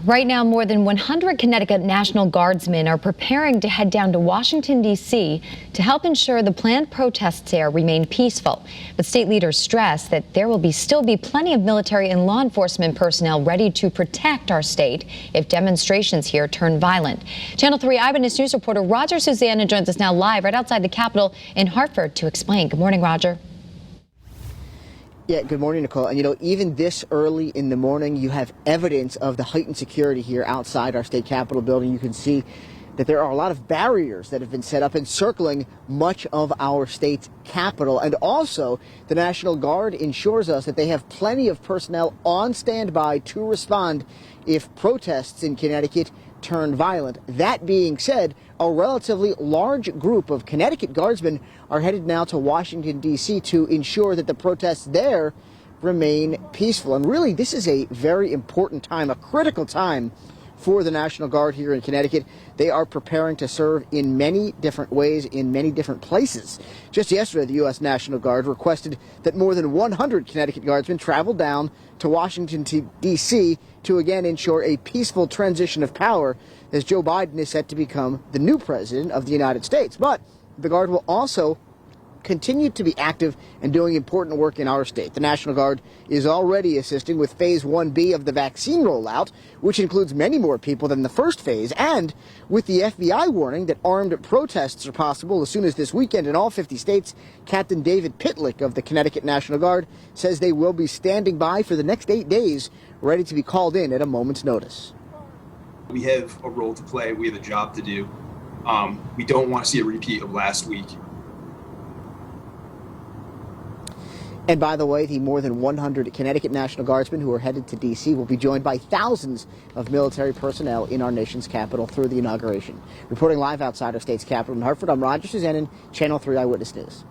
Right now, more than 100 Connecticut National Guardsmen are preparing to head down to Washington, D.C. to help ensure the planned protests there remain peaceful. But state leaders stress that there will still be plenty of military and law enforcement personnel ready to protect our state if demonstrations here turn violent. Channel 3 Eyewitness News reporter Roger Susanna joins us now live right outside the Capitol in Hartford to explain. Good morning, Roger. Yeah, good morning, Nicole. And, even this early in the morning, you have evidence of the heightened security here outside our state capitol building. You can see that there are a lot of barriers that have been set up encircling much of our state's capital. And also, the National Guard ensures us that they have plenty of personnel on standby to respond if protests in Connecticut turn violent. That being said, a relatively large group of Connecticut Guardsmen are headed now to Washington, D.C. to ensure that the protests there remain peaceful. And really, this is a very important time, a critical time for the National Guard here in Connecticut. They are preparing to serve in many different ways, in many different places. Just yesterday, the U.S. National Guard requested that more than 100 Connecticut Guardsmen travel down to Washington, D.C. to again ensure a peaceful transition of power as Joe Biden is set to become the new president of the United States. But the Guard will also continue to be active and doing important work in our state. The National Guard is already assisting with Phase 1B of the vaccine rollout, which includes many more people than the first phase, and with the FBI warning that armed protests are possible as soon as this weekend in all 50 states. Captain David Pitlick of the Connecticut National Guard says they will be standing by for the next 8 days, ready to be called in at a moment's notice. We have a role to play. We have a job to do. We don't want to see a repeat of last week. And by the way, the more than 100 Connecticut National Guardsmen who are headed to D.C. will be joined by thousands of military personnel in our nation's capital through the inauguration. Reporting live outside our state's capital in Hartford, I'm Roger Susanna, Channel 3 Eyewitness News.